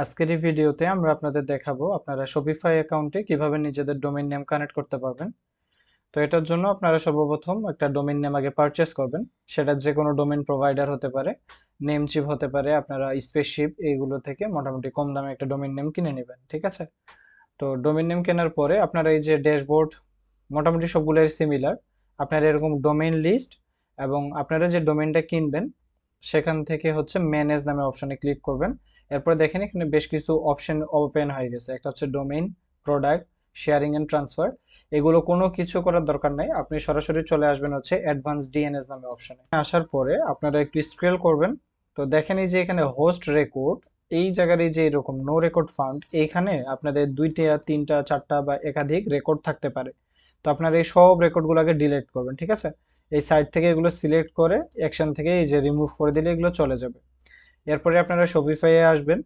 আজকের এই ভিডিওতে আমরা আপনাদের দেখাবো আপনারা শপিফাই অ্যাকাউন্টে কিভাবে নিজেদের ডোমেইন নেম কানেক্ট করতে পারবেন। তো এটার জন্য আপনারা সর্বপ্রথম একটা ডোমেইন নেম আগে পারচেস করবেন। সেটা যে কোনো ডোমেইন প্রোভাইডার হতে পারে, নেমচিপ হতে পারে, আপনারা স্পেসশিপ এইগুলো থেকে মোটামুটি কম দামে একটা ডোমেইন নেম কিনে নেবেন, ঠিক আছে? তো ডোমেইন নেম কেনার পরে আপনারা এই যে ড্যাশবোর্ড মোটামুটি সবগুলোই সিমিলার। আপনারা এরকম ডোমেইন লিস্ট এবং আপনারা যে ডোমেইনটা কিনবেন সেখান থেকে হচ্ছে ম্যানেজ নামে অপশনে ক্লিক করবেন। এরপর দেখেন এখানে বেশ কিছু অপশন ওপেন হয়ে গেছে। একটা হচ্ছে domain, product, sharing and transfer. এগুলো কোনো কিছু করার দরকার নাই, আপনি সরাসরি চলে আসবেন হচ্ছে অ্যাডভান্স ডিএনএস নামে অপশনে। আসার পরে আপনারা একটু স্ক্রল করবেন। তো দেখেন এই যে এখানে হোস্ট রেকর্ড, এই জায়গার এই যে এরকম নো রেকর্ড ফাউন্ড, এইখানে আপনাদের দুইটা, তিনটা, চারটা বা একাধিক রেকর্ড থাকতে পারে। তো আপনারা এই সব রেকর্ডগুলোকে ডিলিট করবেন, ঠিক আছে? এই সাইড থেকে এগুলো সিলেক্ট করে অ্যাকশন থেকে এই যে রিমুভ করে দিলে এগুলো চলে যাবে। এরপরে আপনারা শপিফাইয়ে আসবেন।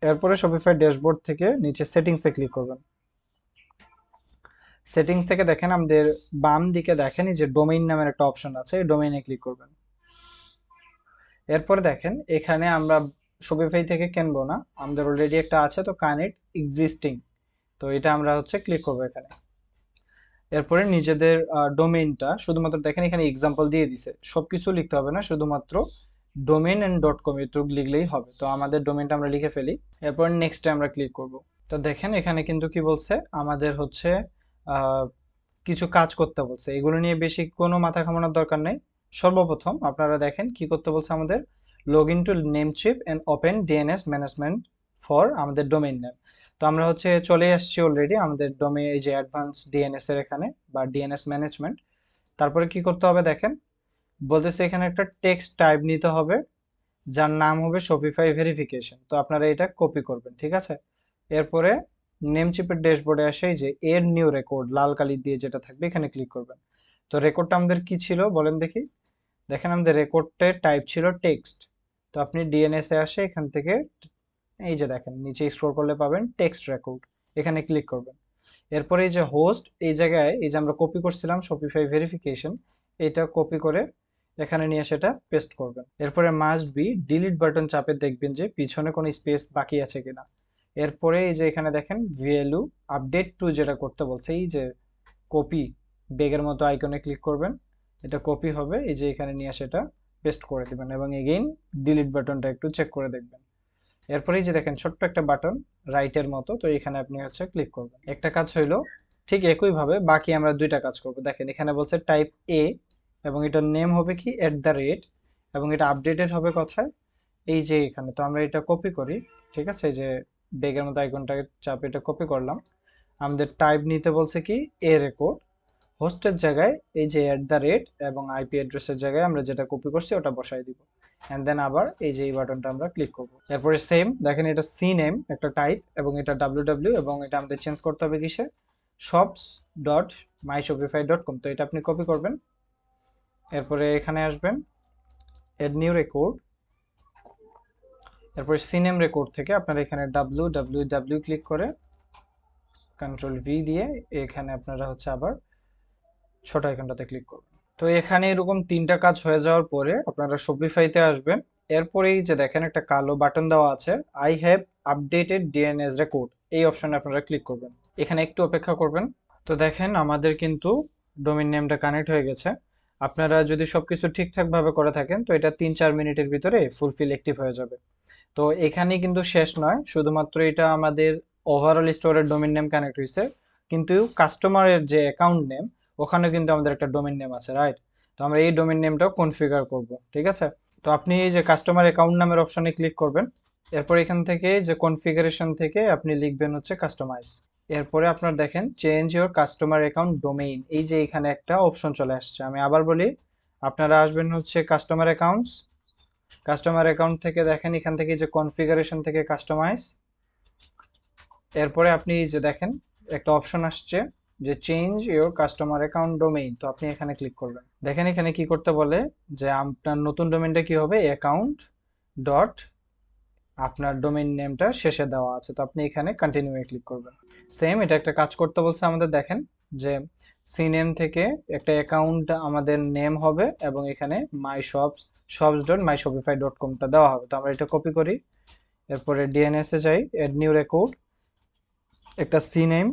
এরপরে শপিফাই ড্যাশবোর্ড থেকে নিচে সেটিংসে ক্লিক করবেন। সেটিংস থেকে দেখেন আমাদের বাম দিকে দেখেন এই যে ডোমেইন নামের একটা অপশন আছে, এই ডোমেইনে ক্লিক করবেন। এরপরে দেখেন এখানে আমরা শপিফাই থেকে কিনবো না, আমাদের অলরেডি একটা আছে, তো কানেক্ট এক্সিস্টিং। তো এটা আমরা হচ্ছে ক্লিক করবো এখানে। এরপরে নিজেদের ডোমেইনটা শুধুমাত্র দেখেন এখানে এক্সাম্পল দিয়ে দিছে, সবকিছু লিখতে হবে না, শুধুমাত্র ডোমেইন এন্ড ডট কম এটুকু লিখলেই হবে। তো আমাদের ডোমেইনটা আমরা লিখে ফেলি। এরপর নেক্সটে আমরা ক্লিক করব। তো দেখেন এখানে কিন্তু কি বলছে, আমাদের হচ্ছে আহ, কিছু কাজ করতে বলছে। এগুলো নিয়ে বেশি কোনো মাথা ঘামানোর দরকার নেই। সর্বপ্রথম আপনারা দেখেন কি করতে বলছে আমাদের, log in to Namecheap and open DNS management for আমাদের ডোমেইন নেম। তো আমরা হচ্ছে চলে আসছি অলরেডি আমাদের ডোমেইন, এই যে অ্যাডভান্স ডিএনএস এর এখানে বা ডিএনএস ম্যানেজমেন্ট। তারপরে কি করতে হবে দেখেন, বলতেছে এখানে একটা টেক্সট টাইপ নিতে হবে যার নাম হবে শপিফাই ভেরিফিকেশন। তো আপনারা এটা কপি করবেন, ঠিক আছে? এরপরে নেমচিপের ড্যাশবোর্ডে আসে এই যে এর নিউ রেকর্ড লাল কালি দিয়ে যেটা থাকবে এখানে ক্লিক করবেন। তো রেকর্ডটা আমাদের কি ছিল বলেন দেখি। দেখেন আমাদের রেকর্ডে টাইপ ছিল টেক্সট। তো আপনি ডিএনএস এ আসে এখান থেকে এই যে দেখেন নিচে স্ক্রল করলে পাবেন টেক্সট রেকর্ড, এখানে ক্লিক করবেন। এরপরে এই যে হোস্ট, এই জায়গায় এই যে আমরা কপি করছিলাম শপিফাই ভেরিফিকেশন, এটা কপি করে এখানে নিয়ে সেটা পেস্ট করবেন। এরপরে মাস্ট বি ডিলিট বাটন চাপে দেখবেন যে পিছনে কোনো স্পেস বাকি আছে কিনা। এরপরে এই যে এখানে দেখেন ভ্যালু আপডেট টু যেটা করতে বলছে, এই যে কপি বেগের মতো আইকনে ক্লিক করবেন, এটা কপি হবে, এই যে এখানে নিয়ে সেটা পেস্ট করে দিবেন এবং এগেইন ডিলিট বাটনটা একটু চেক করে দেখবেন। এরপরেই যে দেখেন ছোট্ট একটা বাটন রাইটের মতো, তো এখানে আপনি হচ্ছে ক্লিক করবেন। একটা কাজ হইলো। ঠিক একইভাবে বাকি আমরা দুইটা কাজ করব। দেখেন এখানে বলছে টাইপ এ এবং এটার নেম হবে কি @ এবং এটা আপডেটেড হবে কোথায়, এই যে এখানে। তো আমরা এটা কপি করি, ঠিক আছে? এই যে বেগের মতো আইকনটা চাপে এটা কপি করলাম। আমাদের টাইপ নিতে বলছে কি এ রেকর্ড, হোস্টের জায়গায় এই যে এবং আইপি অ্যাড্রেসের জায়গায় আমরা যেটা কপি করছি ওটা বসাই দিব। এন্ড দেন আবার এই যে এই বাটনটা আমরা ক্লিক করব। এরপরে সেম দেখেন এটা সি নেম একটা টাইপ এবং এটা ডাব্লিউ এবং এটা আমাদের চেঞ্জ করতে হবে কিসে, শপস ডট মাইশপিফাই ডট কম। তো এটা আপনি কপি করবেন। এরপরে এখানে আসবেন এড নিউ রেকর্ড। এরপরে সি নেম রেকর্ড থেকে আপনারা এখানে ডাব্লিউ ক্লিক করে কন্ট্রোল ভি দিয়ে এখানে আপনারা হচ্ছে আবার ছোট আইকনটাতে ক্লিক করবেন। তো এখানে এরকম তিনটা কাজ হয়ে যাওয়ার পরে আপনারা শপিফাইতে আসবেন। এরপরেই যে দেখেন একটা কালো বাটন দেওয়া আছে, I have updated DNS record, এই অপশনে আপনারা ক্লিক করবেন। এখানে একটু অপেক্ষা করবেন। তো দেখেন আমাদের কিন্তু ডোমেইন নেমটা কানেক্ট হয়ে গেছে। আপনারা যদি সবকিছু ঠিকঠাক ভাবে করে থাকেন তো এটা 3-4 মিনিটের ভিতরে ফুলফিল অ্যাক্টিভ হয়ে যাবে। তো এখানেই কিন্তু শেষ নয়, শুধুমাত্র এটা আমাদের ওভারঅল স্টোরের ডোমেইন নেম কানেক্ট হয়েছে, কিন্তু কাস্টমারের যে অ্যাকাউন্ট নেম ওখানে কিন্তু আমাদের একটা ডোমেইন নেম আছে, রাইট? তো আমরা এই ডোমেইন নেমটাও কনফিগার করব, ঠিক আছে? তো আপনি এই যে কাস্টমার অ্যাকাউন্ট নামের অপশনে ক্লিক করবেন। এরপর এখান থেকে যে কনফিগারেশন থেকে আপনি লিখবেন হচ্ছে কাস্টমাইজ। এরপরে আপনার দেখেন change your customer account domain, এই যে এখানে একটা অপশন চলে আসছে। আমি আবার বলি, আপনারা আসবেন হচ্ছে কাস্টমার অ্যাকাউন্টস, কাস্টমার অ্যাকাউন্ট থেকে দেখেন এখান থেকে যে কনফিগারেশন থেকে কাস্টমাইজ। এরপরে আপনি এই যে দেখেন একটা অপশন আসছে যে change your customer account domain, তো আপনি এখানে ক্লিক করবেন। দেখেন এখানে কি করতে বলে যে আপনার নতুন ডোমেইনটা কি হবে, অ্যাকাউন্ট ডট আপনার ডোমেইন নেমটা শেষে দেওয়া আছে, তো আপনি এখানে কন্টিনিউ এ ক্লিক করবেন। সেম এটা একটা কাজ করতে বলছে আমাদের, দেখেন যে সি নেম থেকে একটা অ্যাকাউন্ট আমাদের নেম হবে এবং এখানে my shops dot my Shopify dot কমটা দেওয়া হবে। তো আমরা এটা কপি করি, এরপরে ডিএনএস এ যাই, এড নিউ রেকর্ড, একটা সি নেম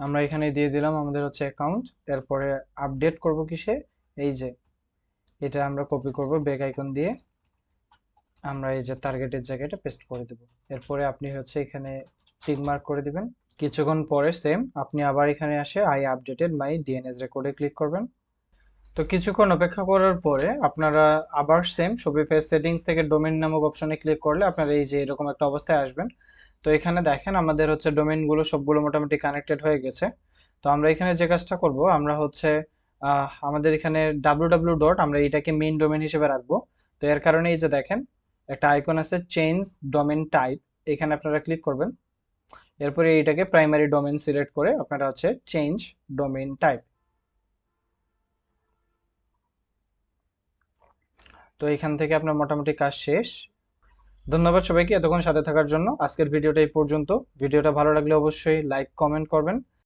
আমরা এখানে দিয়ে দিলাম আমাদের হচ্ছে অ্যাকাউন্ট। এরপরে আপডেট করব কিসে, এই যে এটা আমরা কপি করব ব্যাক আইকন দিয়ে, আমরা এই যে টার্গেটের জায়গাটা পেস্ট করে দেব। এরপরে আপনি হচ্ছে এখানে টিক মার্ক করে দিবেন। কিছুক্ষণ পরে সেম আপনি আবার এখানে আসে আই আপডেটেড মাই ডিএনএস রেকর্ডে ক্লিক করবেন। তো কিছুক্ষণ অপেক্ষা করার পরে আপনারা আবার সেম শপিফাই সেটিংস থেকে ডোমেইন নামক অপশনে ক্লিক করলে আপনারা এই যে এরকম একটা অবস্থায় আসবেন। তো এখানে দেখেন আমাদের হচ্ছে ডোমেইনগুলো সবগুলো মোটামুটি কানেক্টেড হয়ে গেছে। তো আমরা এখানে যে কাজটা করব, আমরা হচ্ছে আমাদের এখানে ডাব্লিউ ডট আমরা এটাকে মেইন ডোমেইন হিসেবে রাখবো। তো এর কারণে এই যে দেখেন একটা আইকন আছে চেঞ্জ ডোমেইন টাইপ, এখানে আপনারা ক্লিক করবেন। এরপরে এইটাকে প্রাইমারি ডোমেইন সিলেক্ট করে আপনারা হচ্ছে চেঞ্জ ডোমেইন টাইপ। তো এখান থেকে আপনার মোটামুটি কাজ শেষ। ধন্যবাদ সবাইকে এতক্ষণ সাথে থাকার জন্য। আজকের ভিডিওটা এই পর্যন্ত। ভিডিওটা ভালো লাগলে অবশ্যই লাইক কমেন্ট করবেন।